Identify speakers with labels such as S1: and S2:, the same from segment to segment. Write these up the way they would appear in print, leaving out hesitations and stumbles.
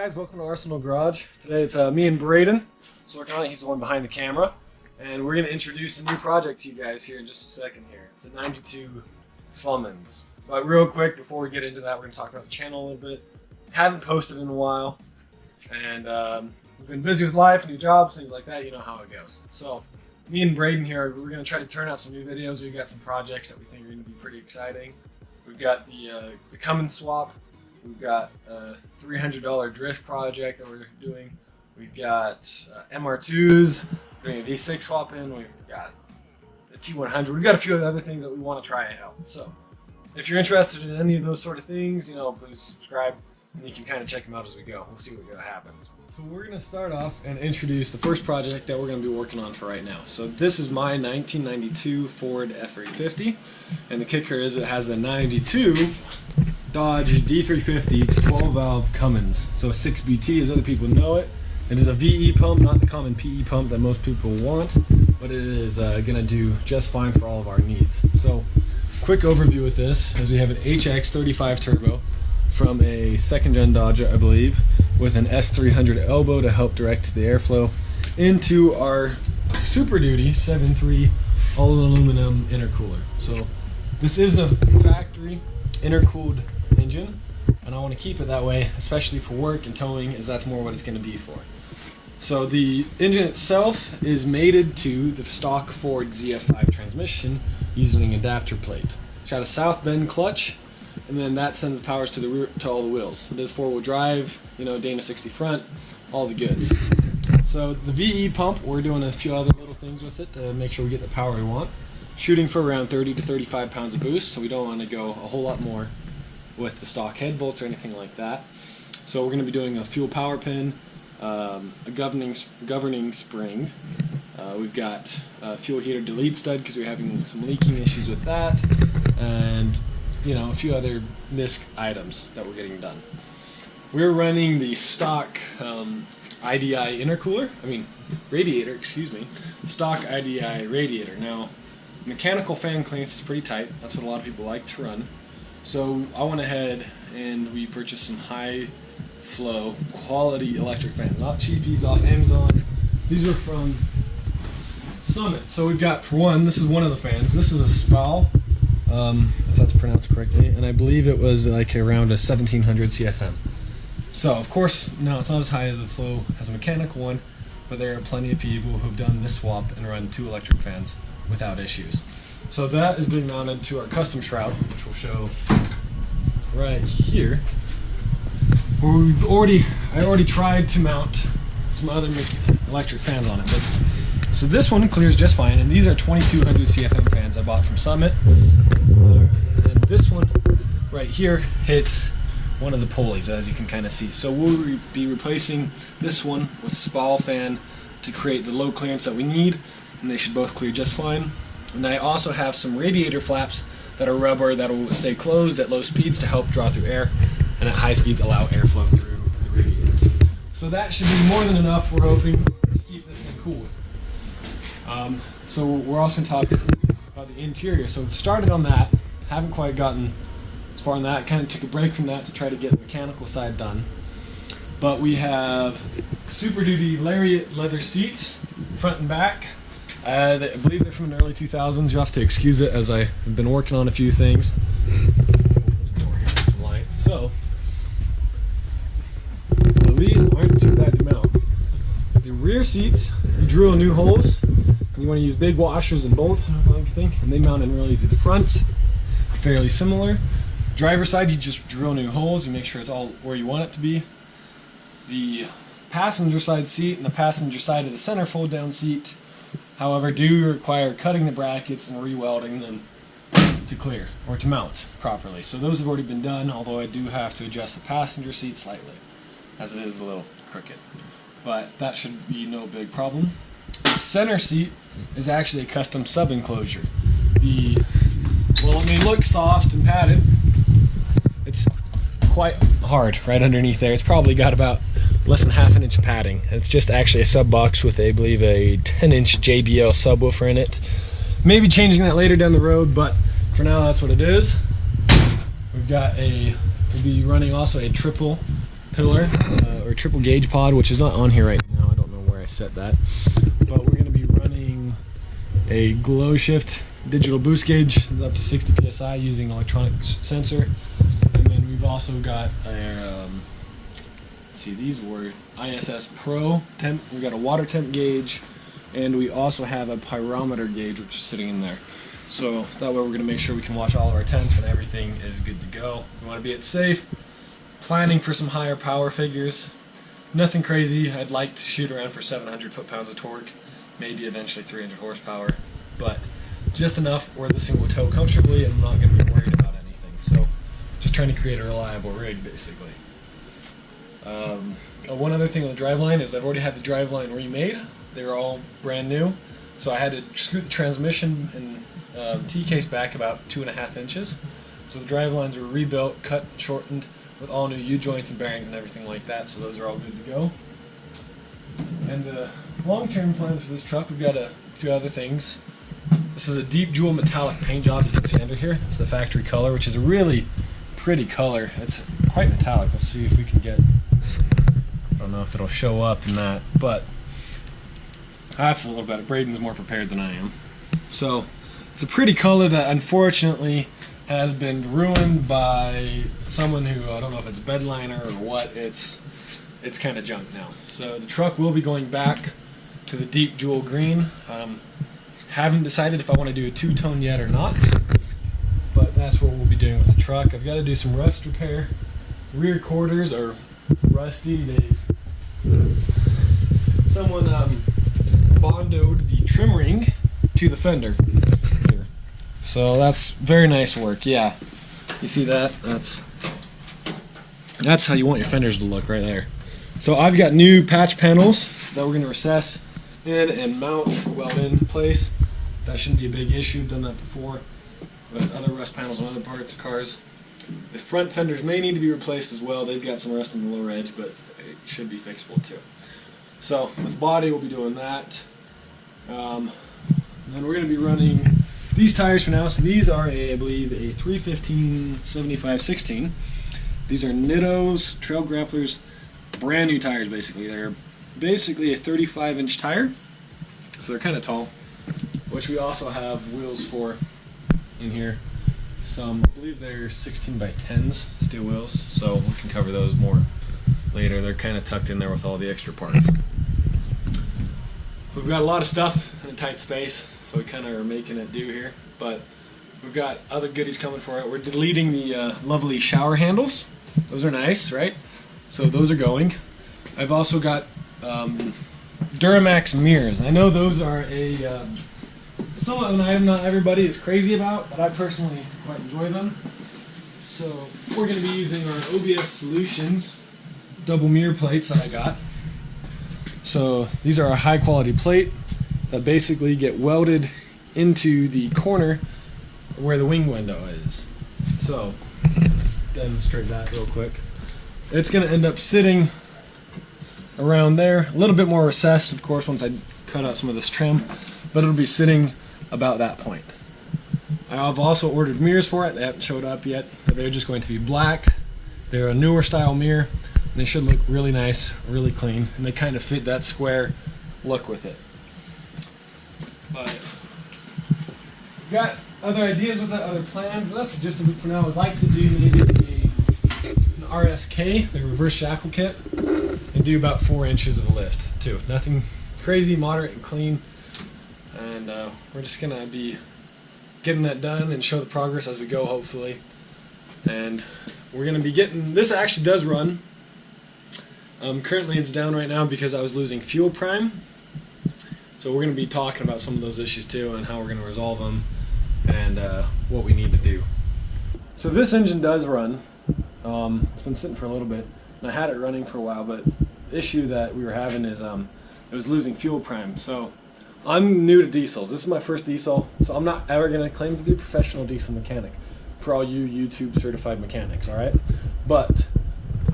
S1: guys, welcome to Arsenal Garage. Today it's me and Brayden. So working on it, he's the one behind the camera. And we're going to introduce a new project to you guys here in just a second here. It's the 92 Cummins. But real quick, before we get into that, we're going to talk about the channel a little bit. Haven't posted in a while. And we've been busy with life, new jobs, things like that. You know how it goes. So me and Brayden here, we're going to try to turn out some new videos. We've got some projects that we think are going to be pretty exciting. We've got the Cummins swap. We've got a $300 drift project that we're doing. We've got MR2s, doing a V6 swap in. We've got a T100. We've got a few other things that we want to try out. So if you're interested in any of those sort of things, you know, please subscribe and you can kind of check them out as we go. We'll see what happens. So we're going to start off and introduce the first project that we're going to be working on for right now. So this is my 1992 Ford F350, and the kicker is it has a 92 Dodge D350 12-valve Cummins, so 6BT as other people know it. It is a VE pump, not the common PE pump that most people want, but it is going to do just fine for all of our needs. So, quick overview with this is we have an HX35 turbo from a second-gen Dodge, I believe, with an S300 elbow to help direct the airflow into our Super Duty 7.3 all-aluminum intercooler. So, this is a factory intercooled engine, and I want to keep it that way, especially for work and towing, as that's more what it's going to be for. So the engine itself is mated to the stock Ford ZF5 transmission using an adapter plate. It's got a south bend clutch, and then that sends powers to the rear, to all the wheels. It is four-wheel drive, you know, Dana 60 front, all the goods. So the VE pump, we're doing a few other little things with it to make sure we get the power we want. Shooting for around 30 to 35 pounds of boost, so we don't want to go a whole lot more with the stock head bolts or anything like that. So we're going to be doing a fuel power pin, a governing spring. We've got a fuel heater delete stud because we're having some leaking issues with that, and you know, a few other NISC items that we're getting done. We're running the stock IDI radiator, excuse me, stock IDI radiator. Now, mechanical fan clearance is pretty tight. That's what a lot of people like to run. So I went ahead and we purchased some high flow quality electric fans, not cheapies off Amazon. These are from Summit. So we've got, for one, this is one of the fans. This is a Spal, if that's pronounced correctly, and I believe it was like around a 1700 CFM. So of course, no, it's not as high as the flow as a mechanical one, but there are plenty of people who have done this swap and run two electric fans without issues. So that is being mounted to our custom shroud, which we'll show right here. Where I already tried to mount some other electric fans on it. So this one clears just fine, and these are 2200 CFM fans I bought from Summit. And this one right here hits one of the pulleys, as you can kind of see. So we'll be replacing this one with a Spal fan to create the low clearance that we need, and they should both clear just fine. And I also have some radiator flaps that are rubber that will stay closed at low speeds to help draw through air, and at high speeds allow airflow through the radiator. So that should be more than enough, we're hoping, to keep this thing cool. So we're also going to talk about the interior. So we've started on that, haven't quite gotten as far on that, kind of took a break from that to try to get the mechanical side done. But we have Super Duty Lariat leather seats, front and back. I believe they're from the early 2000s. You'll have to excuse it as I have been working on a few things. Some light. So, well, these aren't too bad to mount. The rear seats, you drill new holes. You want to use big washers and bolts and everything, and they mount in real easy. The front, fairly similar. Driver's side, you just drill new holes. You make sure it's all where you want it to be. The passenger side seat and the passenger side of the center fold-down seat, however, do require cutting the brackets and re-welding them to clear or to mount properly. So those have already been done, although I do have to adjust the passenger seat slightly, as it is a little crooked. But that should be no big problem. The center seat is actually a custom sub enclosure. Well, it may look soft and padded. It's quite hard right underneath there. It's probably got about less than half an inch padding. It's just actually a sub box with I believe a 10-inch JBL subwoofer in it. Maybe changing that later down the road, but for now that's what it is. We've got we'll be running also a triple pillar or triple gauge pod, which is not on here right now. I don't know where I set that, but we're going to be running a glow shift digital boost gauge up to 60 psi using electronic sensor, and then we've also got our let's see, these were ISS Pro temp. We've got a water temp gauge, and we also have a pyrometer gauge which is sitting in there. So that way we're going to make sure we can watch all of our temps and everything is good to go. We want to be at safe. Planning for some higher power figures. Nothing crazy. I'd like to shoot around for 700 foot-pounds of torque, maybe eventually 300 horsepower, but just enough where this thing will tow comfortably and I'm not going to be worried about anything. So just trying to create a reliable rig, basically. One other thing on the driveline is I've already had the driveline remade. They were all brand new, so I had to screw the transmission and T-case back about 2.5 inches. So the drivelines were rebuilt, cut, shortened, with all new U-joints and bearings and everything like that, so those are all good to go. And the long-term plans for this truck, we've got a few other things. This is a deep jewel metallic paint job you can see under here. It's the factory color, which is a really pretty color. It's quite metallic. Let's see if we can get, I don't know if it'll show up in that, but that's a little better. Brayden's more prepared than I am. So it's a pretty color that unfortunately has been ruined by someone who, I don't know if it's bedliner or what, it's kind of junk now. So the truck will be going back to the deep jewel green. Haven't decided if I want to do a two-tone yet or not, but that's what we'll be doing with the truck. I've got to do some rust repair. Rear quarters are rusty. Someone bondoed the trim ring to the fender. So that's very nice work. Yeah, you see that? That's how you want your fenders to look right there. So I've got new patch panels that we're going to recess in and mount weld in place. That shouldn't be a big issue. Done that before. But other rust panels on other parts of cars. The front fenders may need to be replaced as well. They've got some rust on the lower edge, but it should be fixable too. So with body, we'll be doing that. And then we're going to be running these tires for now. So these are I believe a 315 75/16. These are Nitto's Trail Grapplers, brand new tires basically. They're basically a 35-inch tire, so they're kind of tall, which we also have wheels for in here. Some, I believe they're 16x10s, steel wheels, so we can cover those more later. They're kind of tucked in there with all the extra parts. We've got a lot of stuff in a tight space, so we kind of are making it do here, but we've got other goodies coming for it. We're deleting the lovely shower handles. Those are nice, right? So those are going. I've also got Duramax mirrors. I know those are somewhat an item not everybody is crazy about, but I personally quite enjoy them. So we're going to be using our OBS Solutions double mirror plates that I got. So these are a high quality plate that basically get welded into the corner where the wing window is. So demonstrate that real quick. It's going to end up sitting around there, a little bit more recessed of course once I cut out some of this trim, but it'll be sitting about that point. I've also ordered mirrors for it. They haven't showed up yet, but they're just going to be black. They're a newer style mirror, and they should look really nice, really clean, and they kind of fit that square look with it. But we've got other ideas with that, other plans, but that's just a bit for now. I'd like to do maybe an RSK, the reverse shackle kit, and do about 4 inches of a lift too. Nothing crazy, moderate and clean. And we're just going to be getting that done and show the progress as we go, hopefully. And we're going to be getting, this actually does run. Currently it's down right now because I was losing fuel prime. So we're going to be talking about some of those issues too and how we're going to resolve them and what we need to do. So this engine does run. It's been sitting for a little bit, and I had it running for a while, but the issue that we were having is it was losing fuel prime. So I'm new to diesels. This is my first diesel, so I'm not ever going to claim to be a professional diesel mechanic for all you YouTube certified mechanics, all right? But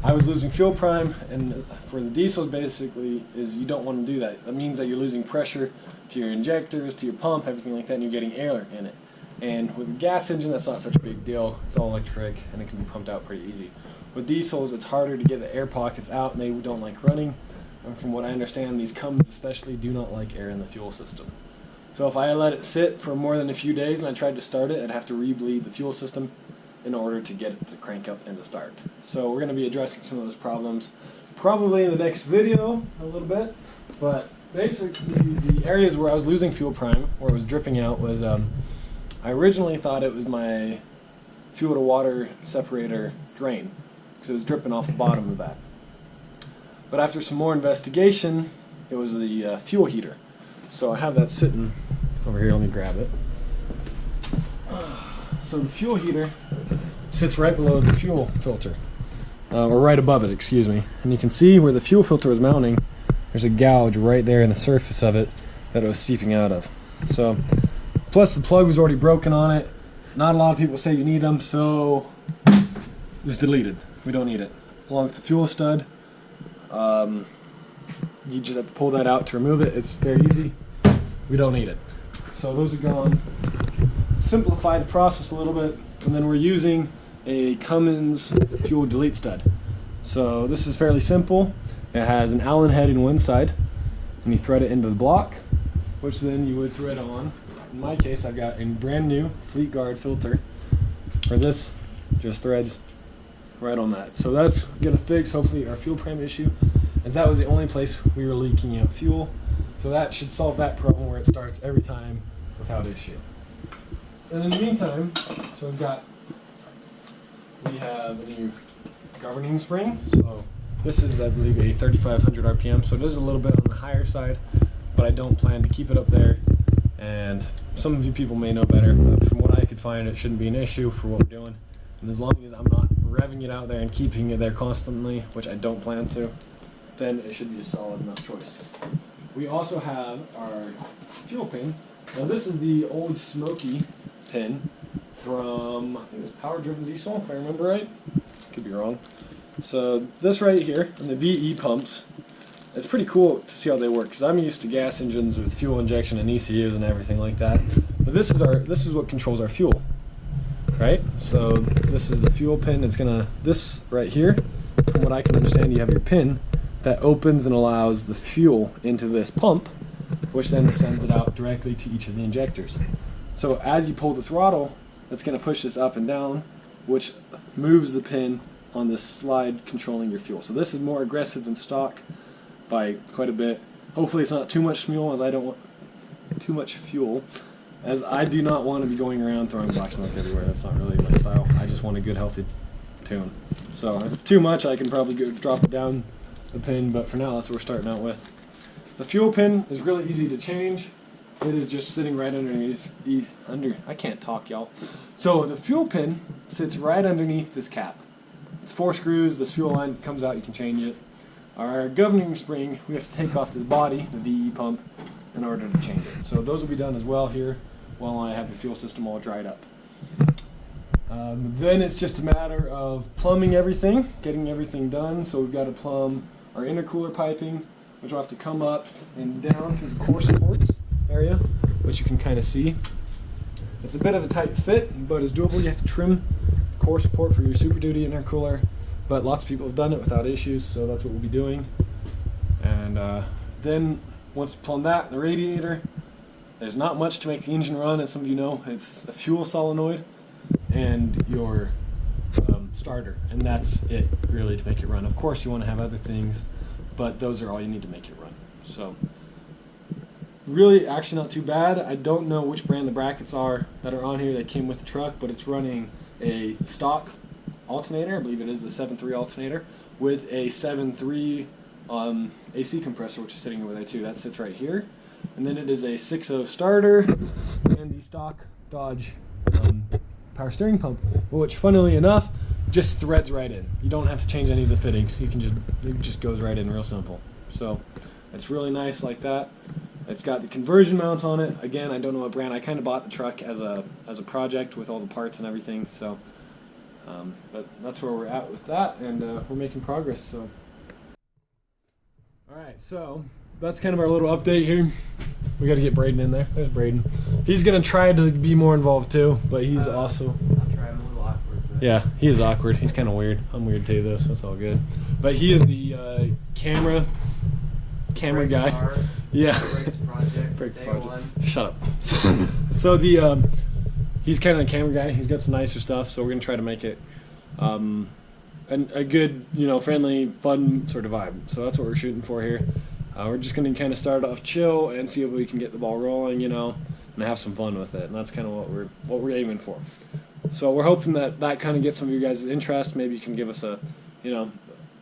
S1: I was losing fuel prime, and for the diesels basically is you don't want to do that. That means that you're losing pressure to your injectors, to your pump, everything like that, and you're getting air in it. And with a gas engine, that's not such a big deal. It's all electric and it can be pumped out pretty easy. With diesels, it's harder to get the air pockets out and they don't like running. And from what I understand, these Cummins especially do not like air in the fuel system. So if I let it sit for more than a few days and I tried to start it, I'd have to re-bleed the fuel system in order to get it to crank up and to start. So we're going to be addressing some of those problems probably in the next video a little bit. But basically the areas where I was losing fuel prime, where it was dripping out, was I originally thought it was my fuel to water separator drain because it was dripping off the bottom of that. But after some more investigation, it was the fuel heater. So I have that sitting over here. Let me grab it. So the fuel heater sits right below the fuel filter, or right above it, excuse me. And you can see where the fuel filter is mounting, there's a gouge right there in the surface of it that it was seeping out of. So, plus the plug was already broken on it. Not a lot of people say you need them, so it's deleted. We don't need it. Along with the fuel stud, you just have to pull that out to remove it. It's very easy. We don't need it. So those are gone. Simplify the process a little bit, and then we're using a Cummins fuel delete stud. So this is fairly simple. It has an Allen head in one side, and you thread it into the block, which then you would thread on. In my case, I've got a brand new Fleet Guard filter, where this just threads right on that. So that's gonna fix hopefully our fuel prime issue, as that was the only place we were leaking out fuel. So that should solve that problem where it starts every time without issue. And in the meantime, so we have a new governing spring. So this is, I believe, a 3,500 RPM. So it is a little bit on the higher side, but I don't plan to keep it up there. And some of you people may know better, but from what I could find, it shouldn't be an issue for what we're doing. And as long as I'm not revving it out there and keeping it there constantly, which I don't plan to, then it should be a solid enough choice. We also have our fuel pin. Now this is the old Smoky pin from, I think it was Power Driven Diesel, if I remember right. Could be wrong. So this right here, and the VE pumps, it's pretty cool to see how they work, because I'm used to gas engines with fuel injection and ECUs and everything like that. But this is what controls our fuel, right? So this is the fuel pin. It's this right here, from what I can understand, you have your pin that opens and allows the fuel into this pump, which then sends it out directly to each of the injectors. So as you pull the throttle, that's going to push this up and down, which moves the pin on this slide controlling your fuel. So this is more aggressive than stock by quite a bit. Hopefully it's not too much fuel, as I don't want too much fuel, as I do not want to be going around throwing black smoke everywhere. That's not really my style. I just want a good healthy tune. So if it's too much, I can probably drop it down the pin, but for now that's what we're starting out with. The fuel pin is really easy to change. It is just sitting right underneath I can't talk, y'all. So the fuel pin sits right underneath this cap. It's 4 screws. This fuel line comes out, you can change it. Our governing spring, we have to take off this body, the VE pump, in order to change it. So those will be done as well here while I have the fuel system all dried up. Then it's just a matter of plumbing everything, getting everything done. So we've got to plumb our intercooler piping, which will have to come up and down through the core supports area, which you can kind of see. It's a bit of a tight fit, but it's doable. You have to trim the core support for your Super Duty intercooler, but lots of people have done it without issues, so that's what we'll be doing. And then once you plumb that, the radiator, there's not much to make the engine run, as some of you know. It's a fuel solenoid and your starter, and that's it really to make it run. Of course you want to have other things, but those are all you need to make it run. So really actually not too bad. I don't know which brand the brackets are that are on here that came with the truck, but it's running a stock alternator. I believe it is the 7.3 alternator with a 7.3 AC compressor, which is sitting over there too. That sits right here. And then it is a 6.0 starter and the stock Dodge power steering pump, which funnily enough just threads right in. You don't have to change any of the fittings. You can it just goes right in, real simple. So it's really nice like that. It's got the conversion mounts on it. Again, I don't know what brand. I kind of bought the truck as a project with all the parts and everything. So, but that's where we're at with that, and we're making progress. So, all right. So that's kind of our little update here. We got to get Brayden in there. There's Brayden. He's gonna try to be more involved too, but he's also.
S2: I'll try. I'm a little awkward. But...
S1: Yeah, he is awkward. He's kind of weird. I'm weird too, though, so it's all good. But he is the camera guy.
S2: Star,
S1: Yeah.
S2: Brake project.
S1: Shut up. So the he's kind of the camera guy. He's got some nicer stuff, so we're gonna try to make it a good, friendly, fun sort of vibe. So that's what we're shooting for here. We're just gonna kind of start off chill and see if we can get the ball rolling, and have some fun with it. And that's kind of what we're aiming for. So we're hoping that kind of gets some of you guys' interest. Maybe you can give us a,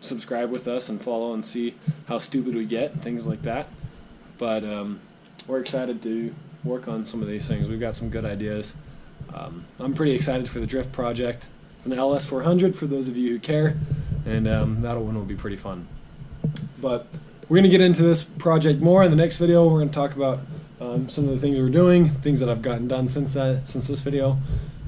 S1: subscribe with us and follow and see how stupid we get and things like that. But we're excited to work on some of these things. We've got some good ideas. I'm pretty excited for the drift project. It's an LS400 for those of you who care, and that one will be pretty fun. But we're going to get into this project more in the next video. We're going to talk about some of the things we're doing, things that I've gotten done since this video,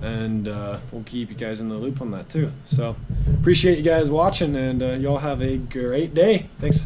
S1: and we'll keep you guys in the loop on that too. So appreciate you guys watching, and y'all have a great day. Thanks.